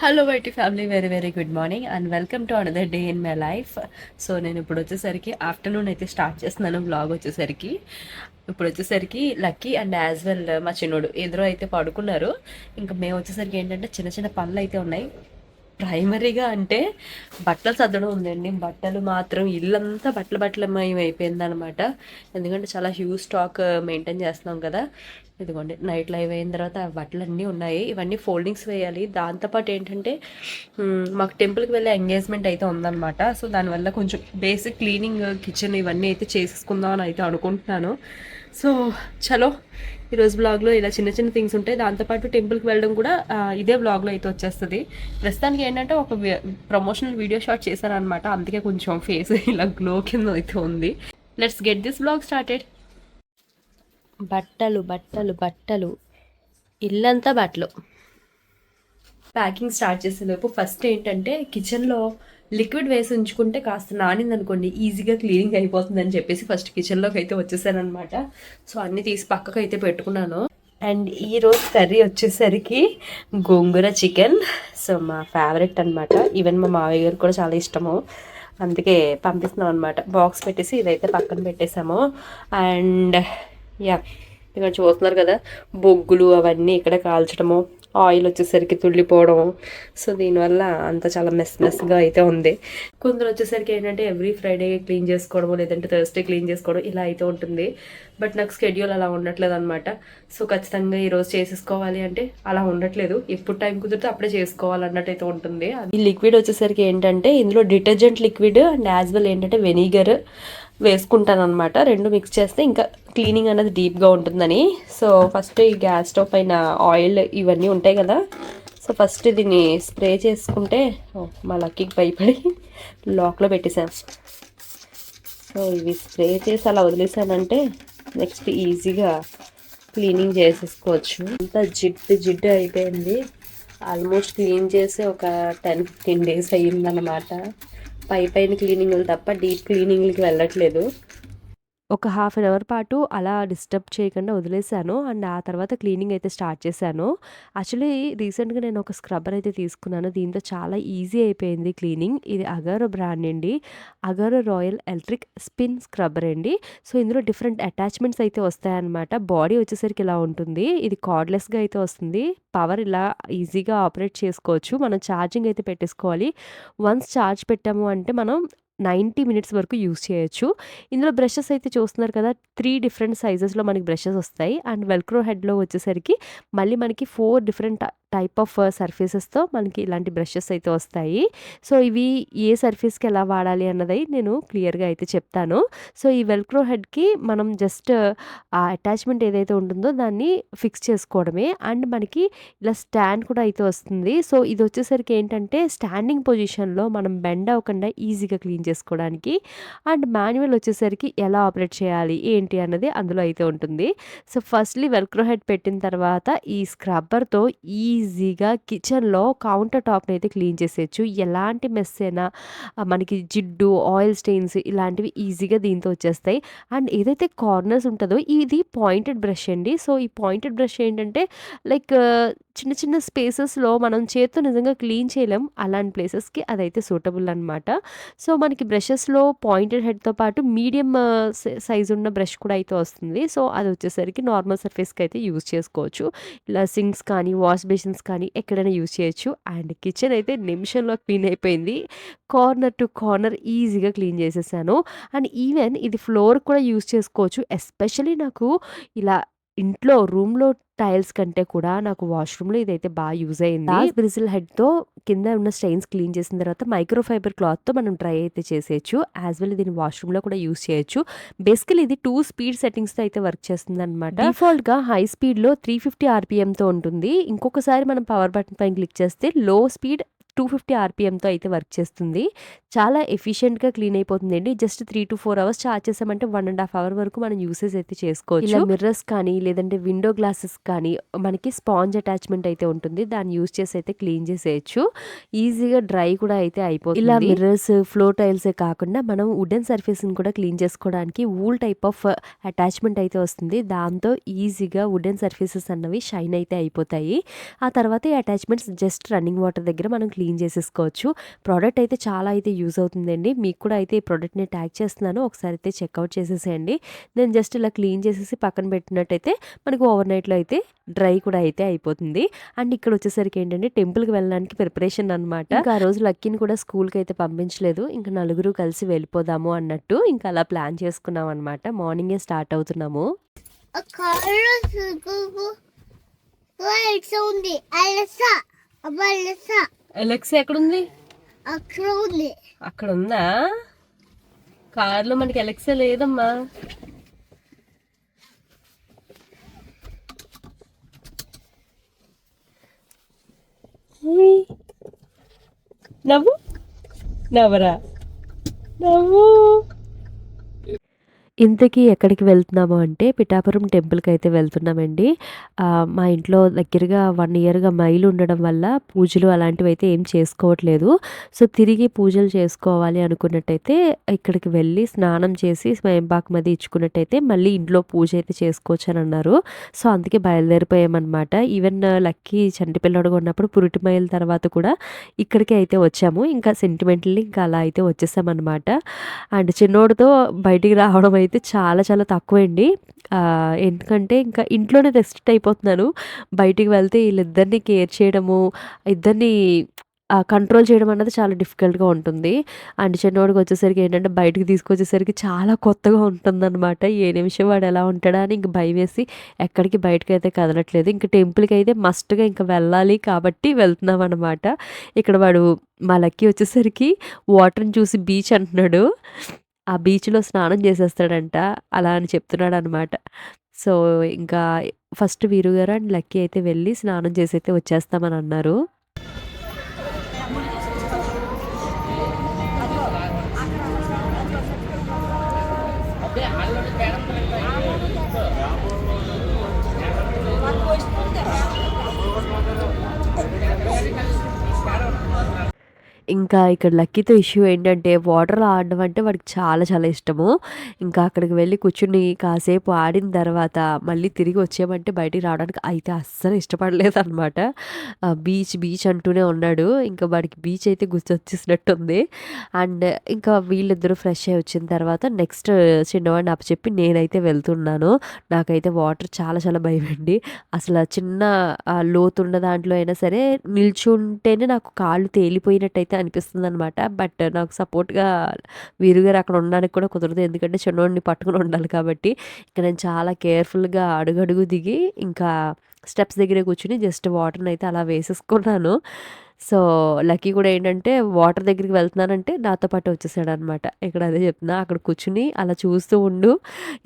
Hello YT family, very very good morning and welcome to another day in my life. So నేను ఇప్పుడు వచ్చేసరికి afternoon అయితే start చేస్తున్నాను blog వచ్చేసరికి. ఇప్పుడు వచ్చేసరికి లక్కీ అండ్ యాజ్ వెల్ మా చిన్నోడు ఎదురు అయితే పడుకున్నారు. ఇంకా మేము వచ్చేసరికి ఏంటంటే చిన్న చిన్న పనులు అయితే ఉన్నాయి. ప్రైమరీగా అంటే బట్టలు సర్దడం ఉందండి. బట్టలు మాత్రం ఇల్లంతా బట్టలమయం అయిపోయిందనమాట. ఎందుకంటే చాలా హ్యూజ్ స్టాక్ మెయింటైన్ చేస్తున్నాం కదా. ఇదిగోండి నైట్ లైవ్ అయిన తర్వాత బట్టలు అన్నీ ఉన్నాయి. ఇవన్నీ ఫోల్డింగ్స్ వేయాలి. దాంతోపాటు ఏంటంటే మాకు టెంపుల్కి వెళ్ళే ఎంగేజ్మెంట్ అయితే ఉందన్నమాట. సో దానివల్ల కొంచెం బేసిక్ క్లీనింగ్ కిచెన్ ఇవన్నీ అయితే చేసుకుందాం అని అయితే అనుకుంటున్నాను. సో చలో ఈరోజు బ్లాగ్లో ఇలా చిన్న చిన్న థింగ్స్ ఉంటాయి. దాంతోపాటు టెంపుల్కి వెళ్ళడం కూడా ఇదే బ్లాగ్లో అయితే వచ్చేస్తుంది. ప్రస్తుతానికి ఏంటంటే ఒక ప్రమోషనల్ వీడియో షాట్ చేశాను అనమాట. అందుకే కొంచెం ఫేస్ ఇలా గ్లో కింద అయితే ఉంది. Let's get this blog started. బట్టలు బట్టలు బట్టలు ఇల్లంతా బట్టలు. ప్యాకింగ్ స్టార్ట్ చేసేలోపు ఫస్ట్ ఏంటంటే కిచెన్లో లిక్విడ్ వేసి ఉంచుకుంటే కాస్త నానిందనుకోండి ఈజీగా క్లీనింగ్ అయిపోతుందని చెప్పేసి ఫస్ట్ కిచెన్లోకి అయితే వచ్చేసానమాట. సో అన్నీ తీసి పక్కకు అయితే పెట్టుకున్నాను. అండ్ ఈరోజు కర్రీ వచ్చేసరికి గోంగూర చికెన్. సో మా ఫేవరెట్ అనమాట. ఈవెన్ మా మావయ్య గారు కూడా చాలా ఇష్టము. అందుకే పంపిస్తున్నాం అనమాట. బాక్స్ పెట్టేసి ఇదైతే పక్కన పెట్టేసాము. అండ్ యా, ఇక్కడ చూస్తున్నారు కదా బొగ్గులు అవన్నీ ఇక్కడ కాల్చడము, ఆయిల్ వచ్చేసరికి తుళ్ళిపోవడం. సో దీనివల్ల అంతా చాలా మెస్గా అయితే ఉంది. కొందరు వచ్చేసరికి ఏంటంటే ఎవ్రీ ఫ్రైడే క్లీన్ చేసుకోవడము, లేదంటే థర్స్డే క్లీన్ చేసుకోవడం ఇలా అయితే ఉంటుంది. బట్ నాకు స్కెడ్యూల్ అలా ఉండట్లేదు అనమాట. సో ఖచ్చితంగా ఈరోజు చేసేసుకోవాలి అంటే అలా ఉండట్లేదు. ఎప్పుడు టైం కుదిరితే అప్పుడే చేసుకోవాలన్నట్టు అయితే ఉంటుంది. ఈ లిక్విడ్ వచ్చేసరికి ఏంటంటే ఇందులో detergent liquid and as well ఏంటంటే వెనిగర్ వేసుకుంటాను అనమాట. రెండు మిక్స్ చేస్తే ఇంకా క్లీనింగ్ అనేది డీప్గా ఉంటుందని. సో ఫస్ట్ ఈ గ్యాస్ స్టవ్ పైన ఆయిల్ ఇవన్నీ ఉంటాయి కదా. సో ఫస్ట్ దీన్ని స్ప్రే చేసుకుంటే మా లక్కీకి భయపడి లాక్లో పెట్టేశాను. సో ఇవి స్ప్రే చేసి అలా వదిలేసానంటే నెక్స్ట్ ఈజీగా క్లీనింగ్ చేసేసుకోవచ్చు. అంతా జిడ్డు అయిపోయింది. ఆల్మోస్ట్ క్లీన్ చేసి ఒక 10-15 days అయ్యిందన్నమాట. పైన క్లీనింగ్లు తప్ప డీప్ క్లీనింగ్లకి వెళ్ళట్లేదు. ఒక 1/2 అవర్ పాటు అలా డిస్టర్బ్ చేయకుండా వదిలేసాను. అండ్ ఆ తర్వాత క్లీనింగ్ అయితే స్టార్ట్ చేశాను. యాక్చువల్లీ రీసెంట్గా నేను ఒక స్క్రబ్బర్ అయితే తీసుకున్నాను. దీంతో చాలా ఈజీ అయిపోయింది క్లీనింగ్. ఇది అగారో బ్రాండ్ అండి. Agaro royal electric spin scrubber అండి. సో ఇందులో డిఫరెంట్ అటాచ్మెంట్స్ అయితే వస్తాయన్నమాట. బాడీ వచ్చేసరికి ఇలా ఉంటుంది. ఇది కార్డ్లెస్గా అయితే వస్తుంది. పవర్ ఇలా ఈజీగా ఆపరేట్ చేసుకోవచ్చు. మనం ఛార్జింగ్ అయితే పెట్టేసుకోవాలి. వన్స్ ఛార్జ్ పెట్టాము అంటే మనం 90 మినిట్స్ వరకు యూజ్ చేయొచ్చు. ఇందులో బ్రషెస్ అయితే చూస్తున్నారు కదా, 3 డిఫరెంట్ సైజెస్లో మనకి బ్రషెస్ వస్తాయి. అండ్ వెల్క్రో హెడ్లో వచ్చేసరికి మళ్ళీ మనకి 4 డిఫరెంట్ టైప్ ఆఫ్ సర్ఫేసెస్తో మనకి ఇలాంటి బ్రషెస్ అయితే వస్తాయి. సో ఇవి ఏ సర్ఫేస్కి ఎలా వాడాలి అన్నది నేను క్లియర్గా అయితే చెప్తాను. సో ఈ వెల్క్రో హెడ్కి మనం జస్ట్ ఆ అటాచ్మెంట్ ఏదైతే ఉంటుందో దాన్ని ఫిక్స్ చేసుకోవడమే. అండ్ మనకి ఇలా స్టాండ్ కూడా అయితే వస్తుంది. సో ఇది వచ్చేసరికి ఏంటంటే స్టాండింగ్ పొజిషన్లో మనం బెండ్ అవ్వకుండా ఈజీగా క్లీన్ చేసుకోవడానికి. అండ్ మాన్యువల్ వచ్చేసరికి ఎలా ఆపరేట్ చేయాలి ఏంటి అన్నది అందులో అయితే ఉంటుంది. సో ఫస్ట్లీ వెల్క్రో హెడ్ పెట్టిన తర్వాత ఈ స్క్రబ్బర్తో ఈజీగా కిచెన్లో కౌంటర్ టాప్ని అయితే క్లీన్ చేసేయచ్చు. ఎలాంటి మెస్ అయినా మనకి జిడ్డు, ఆయిల్ స్టెయిన్స్ ఇలాంటివి ఈజీగా దీంతో వచ్చేస్తాయి. అండ్ ఏదైతే కార్నర్స్ ఉంటుందో ఇది పాయింటెడ్ బ్రష్ అండి. సో ఈ పాయింటెడ్ బ్రష్ ఏంటంటే లైక్ చిన్న చిన్న స్పేసెస్లో మనం చేత్తో నిజంగా క్లీన్ చేయలేం. అలాంటి ప్లేసెస్కి అదైతే సూటబుల్ అనమాట. సో మనకి బ్రషెస్లో పాయింటెడ్ హెడ్తో పాటు మీడియం సైజ్ ఉన్న బ్రష్ కూడా అయితే వస్తుంది. సో అది వచ్చేసరికి నార్మల్ సర్ఫేస్కి అయితే యూజ్ చేసుకోవచ్చు. ఇలా సింక్స్ కానీ వాష్ బేసిన్స్ కానీ ఎక్కడైనా యూజ్ చేయొచ్చు. అండ్ కిచెన్ అయితే నిమిషంలో క్లీన్ అయిపోయింది. కార్నర్ టు కార్నర్ ఈజీగా క్లీన్ చేసేసాను. అండ్ ఈవెన్ ఇది ఫ్లోర్ కూడా యూజ్ చేసుకోవచ్చు. ఎస్పెషలీ నాకు ఇలా ఇంట్లో రూమ్‌లో టైల్స్ కంటే కూడా నాకు వాష్‌రూమ్‌లో ఇదైతే యూజ్ అయింది. దాస్ బ్రిజిల్ హెడ్‌తో కింద ఉన్న స్టెయిన్స్ క్లీన్ చేసిన తర్వాత మైక్రో ఫైబర్ క్లాత్‌తో మనం డ్రై అయితే చేసేయచ్చు. యాజ్ వెల్ దీన్ని వాష్‌రూమ్‌లో కూడా యూజ్ చేయొచ్చు. బేసికల్లీ ఇది 2 స్పీడ్ సెట్టింగ్స్‌తో అయితే వర్క్ చేస్తుందనమాట. డిఫాల్ట్‌గా హై స్పీడ్‌లో 350 ఆర్‌పీఎంతో ఉంటుంది. ఇంకొకసారి మనం పవర్ బటన్ పైన క్లిక్ చేస్తే లో స్పీడ్ 250 ఆర్‌పీఎంతో అయితే వర్క్ చేస్తుంది. చాలా ఎఫిషియెంట్‌గా క్లీన్ అయిపోతుందండి. జస్ట్ 3-4 అవర్స్ చార్జ్ చేసామంటే 1 ½ అవర్ వరకు మనం యూసేజ్ అయితే చేసుకోవచ్చు. ఇలా మిర్రర్స్ కానీ, లేదంటే విండో గ్లాసెస్ కానీ మనకి స్పాంజ్ అటాచ్‌మెంట్ అయితే ఉంటుంది. దాన్ని యూజ్ చేసి అయితే క్లీన్ చేసేయొచ్చు. ఈజీగా డ్రై కూడా అయితే అయిపోతుంది. ఇలా మిర్రర్స్, ఫ్లోర్ టైల్సే కాకుండా మనం వుడెన్ సర్ఫేస్‌ని కూడా క్లీన్ చేసుకోవడానికి వూల్ టైప్ ఆఫ్ అటాచ్‌మెంట్ అయితే వస్తుంది. దాంతో ఈజీగా వుడెన్ సర్ఫేసెస్ అన్నవి షైన్ అయితే అయిపోతాయి. ఆ తర్వాత ఈ అటాచ్‌మెంట్స్ జస్ట్ రన్నింగ్ వాటర్ దగ్గర మనం క్లీన్ చేసేసుకోవచ్చు. ప్రోడక్ట్ అయితే చాలా అయితే యూజ్ అవుతుందండి. మీకు కూడా అయితే ఈ ప్రోడక్ట్‌ని ట్యాగ్ చేస్తున్నాను. ఒకసారి అయితే చెక్‌ఔట్ చేసేసేయండి. నేను జస్ట్ ఇలా క్లీన్ చేసేసి పక్కన పెట్టినట్టయితే మనకు ఓవర్ నైట్‌లో అయితే డ్రై కూడా అయితే అయిపోతుంది. అండ్ ఇక్కడ వచ్చేసరికి ఏంటంటే టెంపుల్‌కి వెళ్ళడానికి ప్రిపరేషన్ అనమాట. ఇంకా ఆ రోజు లక్కీని కూడా స్కూల్‌కి అయితే పంపించలేదు. ఇంకా నలుగురు కలిసి వెళ్ళిపోదాము అన్నట్టు ఇంకా అలా ప్లాన్ చేసుకున్నాం అనమాట. మార్నింగే స్టార్ట్ అవుతున్నాము. అలెక్సా ఎక్కడుంది? అక్కడ ఉందా? కార్లో మనకి అలెక్సా లేదమ్మా. నవ్వు, నవ్వరా, నవ్వు. ఇంతకీ ఎక్కడికి వెళ్తున్నాము అంటే పిఠాపురం టెంపుల్‌కి అయితే వెళ్తున్నామండి. మా ఇంట్లో దగ్గరగా 1 ఇయర్‌గా మైలు ఉండడం వల్ల పూజలు అలాంటివి అయితే ఏం చేసుకోవట్లేదు. సో, తిరిగి పూజలు చేసుకోవాలి అనుకున్నట్టయితే ఇక్కడికి వెళ్ళి స్నానం చేసి స్వయంపాకం అది ఇచ్చుకున్నట్టయితే మళ్ళీ ఇంట్లో పూజ అయితే చేసుకోవచ్చని అన్నారు. సో, అందుకే బయలుదేరిపోయామనమాట. ఈవెన్ లక్కీ చంటి పిల్లోడుగా ఉన్నప్పుడు పురిటి మైలు తర్వాత కూడా ఇక్కడికే అయితే వచ్చాము. ఇంకా సెంటిమెంటల్లీ ఇంకా అలా అయితే వచ్చేసామనమాట. అండ్ చిన్నోడితో బయటికి రావడం అయితే చాలా చాలా తక్కువండి. ఎందుకంటే ఇంకా ఇంట్లోనే రెస్ట్రిక్ట్ అయిపోతున్నాను. బయటికి వెళ్తే వీళ్ళిద్దరిని కేర్ చేయడము, ఇద్దరిని కంట్రోల్ చేయడం అన్నది చాలా డిఫికల్ట్‌గా ఉంటుంది. అండ్ చిన్నోడికి వచ్చేసరికి ఏంటంటే బయటికి తీసుకొచ్చేసరికి చాలా కొత్తగా ఉంటుందనమాట. ఏ నిమిషం వాడు ఎలా ఉంటాడా అని ఇంక భయమేసి ఎక్కడికి బయటకైతే కదలట్లేదు. ఇంక టెంపుల్‌కి అయితే మస్ట్‌గా ఇంక వెళ్ళాలి కాబట్టి వెళ్తున్నామనమాట. ఇక్కడ వాడు మా లక్కీ వచ్చేసరికి వాటర్‌ని చూసి బీచ్ అంటున్నాడు. ఆ బీచ్‌లో స్నానం చేసేస్తాడంట. అలా అని చెప్తున్నాడనమాట. సో, ఇంకా ఫస్ట్ వీరు గారు అండ్ లక్కీ అయితే వెళ్ళి స్నానం చేసైతే వచ్చేస్తామని అన్నారు. ఇంకా ఇక్కడ లక్కీతో ఇష్యూ ఏంటంటే వాటర్‌లో ఆడడం అంటే వాడికి చాలా చాలా ఇష్టము. ఇంకా అక్కడికి వెళ్ళి కూర్చొని కాసేపు ఆడిన తర్వాత మళ్ళీ తిరిగి వచ్చామంటే బయటికి రావడానికి అయితే అస్సలు ఇష్టపడలేదనమాట. బీచ్ బీచ్ అంటూనే ఉన్నాడు. ఇంకా వాడికి బీచ్ అయితే గుర్తొచ్చేసినట్టుంది. అండ్ ఇంకా వీళ్ళిద్దరూ ఫ్రెష్ అయ్యి వచ్చిన తర్వాత నెక్స్ట్ చిన్నవాడిని అప్పచెప్పి నేనైతే వెళ్తున్నాను. నాకైతే వాటర్ చాలా చాలా భయమండి. అసల చిన్న లోతున్న దాంట్లో అయినా సరే నిల్చుంటేనే నాకు కాళ్ళు తేలిపోయినట్టయితే అనిపిస్తుందనమాట. బట్ నాకు సపోర్ట్‌గా వీరుగారు అక్కడ ఉండడానికి కూడా కుదరదు. ఎందుకంటే చిన్నోడిని పట్టుకొని ఉండాలి కాబట్టి. ఇంక నేను చాలా కేర్‌ఫుల్‌గా అడుగడుగు దిగి ఇంకా స్టెప్స్ దగ్గరే కూర్చొని జస్ట్ వాటర్‌నయితే అలా వేసేసుకున్నాను. సో, లక్కీ కూడా ఏంటంటే వాటర్ దగ్గరికి వెళ్తున్నానంటే నాతో పాటు వచ్చేసాడనమాట. ఇక్కడ అదే చెప్తున్నా. అక్కడ కూర్చొని అలా చూస్తూ ఉండు.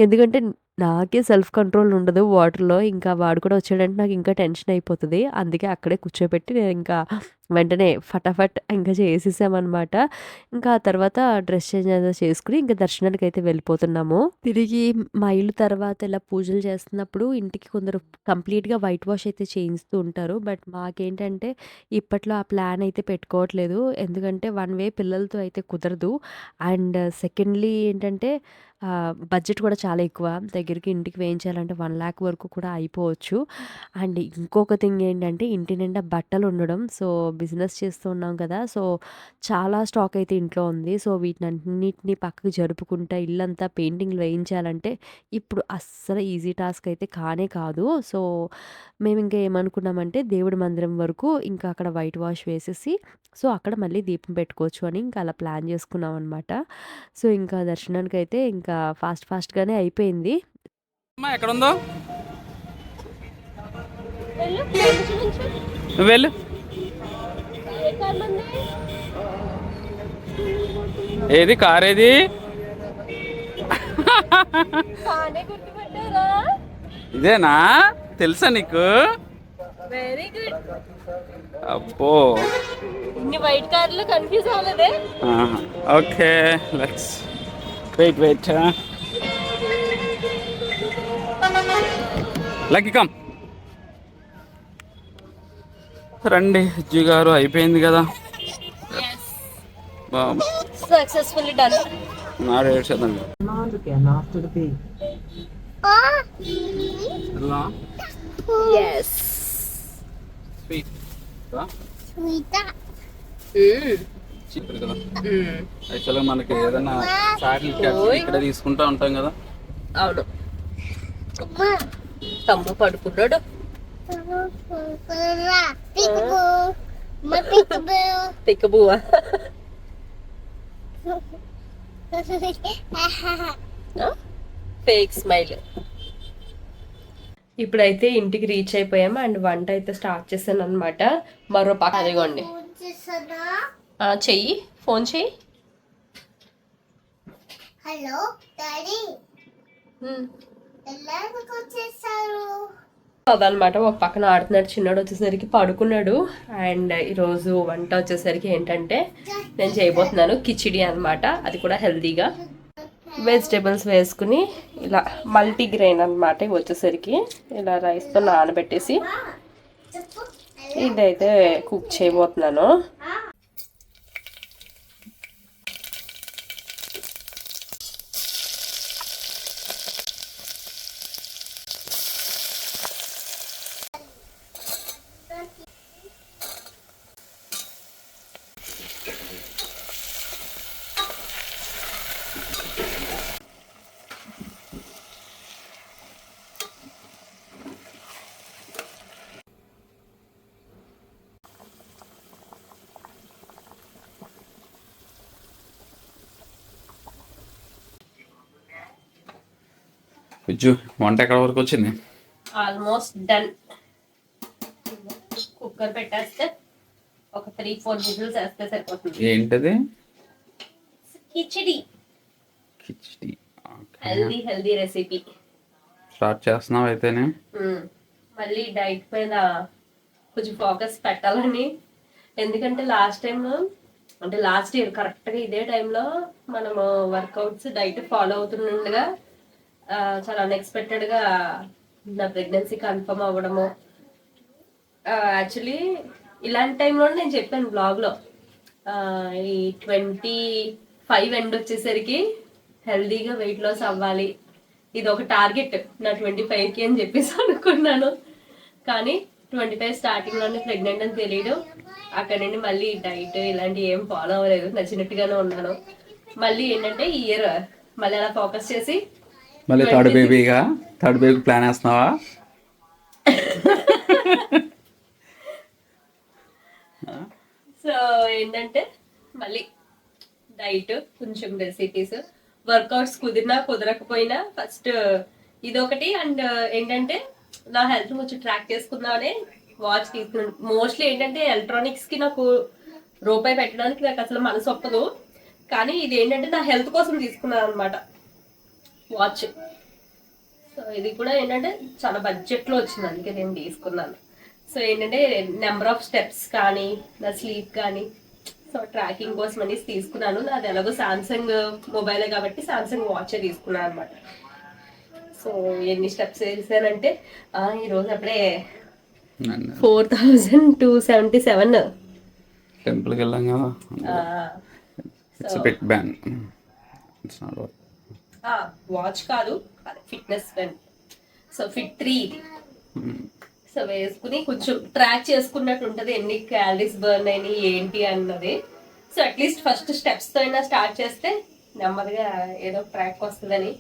ఎందుకంటే నాకే సెల్ఫ్ కంట్రోల్ ఉండదు వాటర్‌లో. ఇంకా వాడు కూడా వచ్చాడంటే నాకు ఇంకా టెన్షన్ అయిపోతది. అందుకే అక్కడే కూర్చోబెట్టి నేను ఇంకా వెంటనే ఫటాఫట్ ఇంకా చేసేసామనమాట. ఇంకా ఆ తర్వాత డ్రెస్ చేంజ్ అది చేసుకొని ఇంకా దర్శనానికైతే వెళ్ళిపోతున్నాము. తిరిగి మా ఇల్లు తర్వాత ఇలా పూజలు చేస్తున్నప్పుడు ఇంటికి కొందరు కంప్లీట్‌గా వైట్ వాష్ అయితే చేయిస్తూ ఉంటారు. బట్ మాకేంటంటే ఇప్పట్లో ఆ ప్లాన్ అయితే పెట్టుకోవట్లేదు. ఎందుకంటే వన్ వే పిల్లలతో అయితే కుదరదు. అండ్ సెకండ్‌లీ ఏంటంటే బడ్జెట్ కూడా చాలా ఎక్కువ. దగ్గరికి ఇంటికి వేయించాలంటే 1,00,000 వరకు కూడా అయిపోవచ్చు. అండ్ ఇంకొక థింగ్ ఏంటంటే ఇంటి నిండా బట్టలు ఉండడం. సో, బిజినెస్ చేస్తూ ఉన్నాం కదా! సో, చాలా స్టాక్ అయితే ఇంట్లో ఉంది. సో, వీటినన్నిటిని పక్కకు జరుపుకుంటా ఇల్లంతా పెయింటింగ్‌లు వేయించాలంటే ఇప్పుడు అస్సలు ఈజీ టాస్క్ అయితే కానే కాదు. సో, మేమింక ఏమనుకున్నామంటే దేవుడి మందిరం వరకు ఇంకా అక్కడ వైట్ వాష్ వేసేసి సో, అక్కడ మళ్ళీ దీపం పెట్టుకోవచ్చు అని ఇంకా అలా ప్లాన్ చేసుకున్నామనమాట. సో, ఇంకా దర్శనానికైతే ఇంకా ఫాస్ట్‌గానే అయిపోయింది. అమ్మా ఎక్కడుందో నువ్వు వెళ్ళు. ఏది కార్ ఏది? ఇదేనా? తెలుసా నీకు? Very good. అబ్బో ఇన్ని వైట్ కార్లో కన్ఫ్యూజ్ అవ్వలేదే. Okay let's wait Lucky come రండి అజ్జు గారు, అయిపోయింది కదా బాబు. Successfully done. నాడు ఏడ్చేద్దండి. ఎస్. చీపురు కదా యాక్చువల్గా మనకి ఏదైనా సాటిల్ ఇక్కడ తీసుకుంటా ఉంటాం కదా. అవును. తమ్ము పడుకున్నాడు. పిక్కబువా. Fake smile. ఇప్పుడైతే ఇంటికి రీచ్ అయిపోయాము అండ్ వంట అయితే స్టార్ట్ చేశాను అనమాట. మరో పక్క అదిగోండి. చెయ్యి, ఫోన్ చెయ్యి. హలో డాడీ, ఎలాగ వచ్చేసారు? అదనమాట. ఒక పక్కన ఆడుతున్నాడు, చిన్నాడు వచ్చేసరికి పడుకున్నాడు. అండ్ ఈరోజు వంట వచ్చేసరికి ఏంటంటే నేను చేయబోతున్నాను కిచిడి అనమాట. అది కూడా హెల్తీగా వెజిటేబుల్స్ వేసుకుని ఇలా మల్టీగ్రెయిన్ అనమాట. ఇవి వచ్చేసరికి ఇలా రైస్తో నానబెట్టేసి ఇదైతే కుక్ చేయబోతున్నాను. విజ్జు వంట ఎక్కడ వరకు వచ్చింది? Almost done. కుక్కర్ పెట్టేస్తే ఒక 3-4 విజిల్స్ వేస్తే సరిపోతుంది. ఏంటది? Khichdi. Khichdi. Healthy recipe start చేస్తున్నావు అయితేనే. మళ్ళీ డైట్ మీద కొంచెం ఫోకస్ పెట్టాలని. ఎందుకంటే లాస్ట్ ఇయర్ కరెక్ట్గా ఇదే టైంలో మనము వర్కౌట్స్ డైట్ ఫాలో అవుతుండగా చాలా అన్ఎక్స్పెక్టెడ్గా నా ప్రెగ్నెన్సీ కన్ఫర్మ్ అవ్వడము. యాక్చువల్లీ ఇలాంటి టైంలో నేను చెప్పాను బ్లాగ్లో, ఈ 25 ఎండ్ వచ్చేసరికి హెల్దీగా వెయిట్ లాస్ అవ్వాలి, ఇది ఒక టార్గెట్ నా 25కి అని చెప్పేసి అనుకున్నాను. కానీ 25 స్టార్టింగ్లోనే ప్రెగ్నెంట్ అని తెలియదు. అక్కడ నుండి మళ్ళీ డైట్ ఇలాంటివి ఏం ఫాలో అవ్వలేదు, నచ్చినట్టుగానే ఉన్నాను. మళ్ళీ ఏంటంటే ఈ ఇయర్ మళ్ళీ అలా ఫోకస్ చేసి మళ్ళీ థర్డ్ బేబీకి ప్లాన్ వేస్తున్నావా? సో ఏంటంటే మళ్ళీ డైట్, కొంచెం రెసిపీస్, వర్కౌట్స్ కుదిరినా కుదరకపోయినా ఫస్ట్ ఇదొకటి. అండ్ ఏంటంటే నా హెల్త్ కొంచెం ట్రాక్ చేసుకుందామని వాచ్ తీసుకున్నాను. మోస్ట్లీ ఏంటంటే ఎలక్ట్రానిక్స్కి నాకు రూపాయి పెట్టడానికి నాకు అసలు మనసు ఒప్పదు. కానీ ఇది ఏంటంటే నా హెల్త్ కోసం తీసుకున్నాను అనమాట వాచ్. సో ఇది కూడా ఏంటంటే చాలా బడ్జెట్లో వచ్చింది, అందుకే నేను తీసుకున్నాను. సో ఏంటంటే నెంబర్ ఆఫ్ స్టెప్స్ కానీ నా స్లీప్ కానీ సో ట్రాకింగ్ కోసం అనేసి తీసుకున్నాను. నాది ఎలాగో సామ్సంగ్ మొబైలే కాబట్టి సామ్సంగ్ వాచే తీసుకున్నాను అనమాట. సో ఎన్ని స్టెప్స్ వేసానంటే ఈరోజు అప్పుడే 4277 టెంపుల్కి వెళ్ళాం కదా. వాచ్ కాదు, ఫిట్నెస్ బ్యాండ్. సో Fit 3 ఇది. సో వేసుకుని కొంచెం ట్రాక్ చేసుకున్నట్టు ఉంటుంది, ఎన్ని క్యాలరీస్ బర్న్ అయినాయి ఏంటి అన్నది. సో అట్లీస్ట్ ఫస్ట్ స్టెప్స్తో అయినా స్టార్ట్ చేస్తే నెమ్మదిగా ఏదో ట్రాక్ వస్తుందని.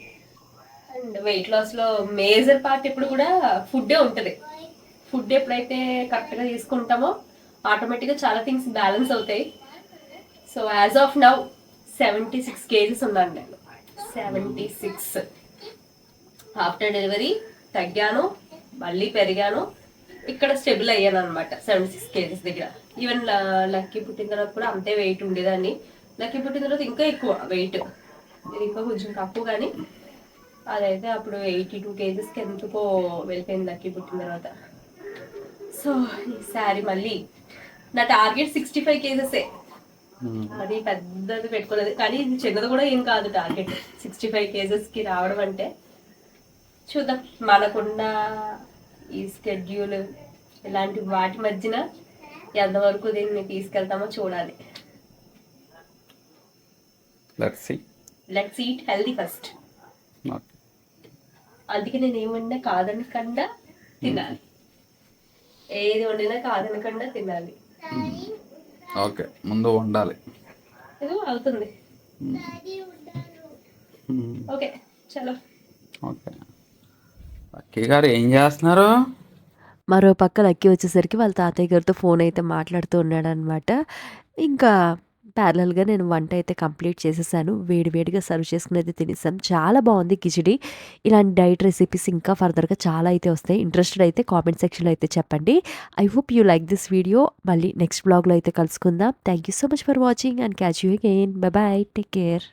అండ్ వెయిట్ లాస్లో మేజర్ పార్ట్ ఇప్పుడు కూడా ఫుడ్డే ఉంటుంది. ఫుడ్ ఎప్పుడైతే కరెక్ట్గా తీసుకుంటామో ఆటోమేటిక్గా చాలా థింగ్స్ బ్యాలెన్స్ అవుతాయి. So as of now 76 kgs ఉన్నాను నేను. 76. ఆఫ్టర్ డెలివరీ తగ్గాను, మళ్ళీ పెరిగాను, ఇక్కడ స్టెబుల్ అయ్యాను అనమాట 76 kgs దగ్గర. ఈవెన్ లక్కీ పుట్టిన తర్వాత కూడా అంతే వెయిట్ ఉండేదాన్ని. లక్కీ పుట్టిన తర్వాత ఇంకా ఎక్కువ వెయిట్, ఇది ఇంకా కొంచెం తక్కువ. కానీ అదైతే అప్పుడు 82 kgsకి ఎందుకో వెళ్ళిపోయింది లక్కీ పుట్టిన తర్వాత. సో ఈసారి మళ్ళీ నా టార్గెట్ 65 కేజెసే. అది పెద్దది పెట్టుకోలేదు, కానీ ఇది చిన్నది కూడా ఏం కాదు. టార్గెట్ 65 కేజెస్కి రావడం అంటే చూద్దాం. మనకున్న ఈ స్కెడ్యూల్ ఇలాంటి వాటి మధ్యన ఎంతవరకు దీన్ని తీసుకెళ్తామో చూడాలి. Let's eat healthy first. అందుకే నేను ఏమన్నా కాదనకుండా తినాలి, ఏది వండినా కాదనకుండా తినాలి. ఓకే, ముందు వండాలి. ఏదో అవుతుంది. ఓకే చలో. ఓకే, లక్కీ గారు ఏం చేస్తున్నారు? మరో పక్క లక్కీ వచ్చేసరికి వాళ్ళ తాతయ్య గారితో ఫోన్ అయితే మాట్లాడుతూ ఉన్నాడు అనమాట. ఇంకా ప్యారలల్గా నేను వంట అయితే కంప్లీట్ చేసేసాను. వేడివేడిగా సర్వ్ చేసుకుని అయితే తినేసాను. చాలా బాగుంది కిచిడి. ఇలాంటి డైట్ రెసిపీస్ ఇంకా ఫర్దర్గా చాలా అయితే వస్తాయి. ఇంట్రెస్టెడ్ అయితే కామెంట్ సెక్షన్లో అయితే చెప్పండి. I hope you like this video. మళ్ళీ నెక్స్ట్ బ్లాగ్లో అయితే కలుసుకుందాం. Thank you so much for watching and catch you again. Bye bye, take care.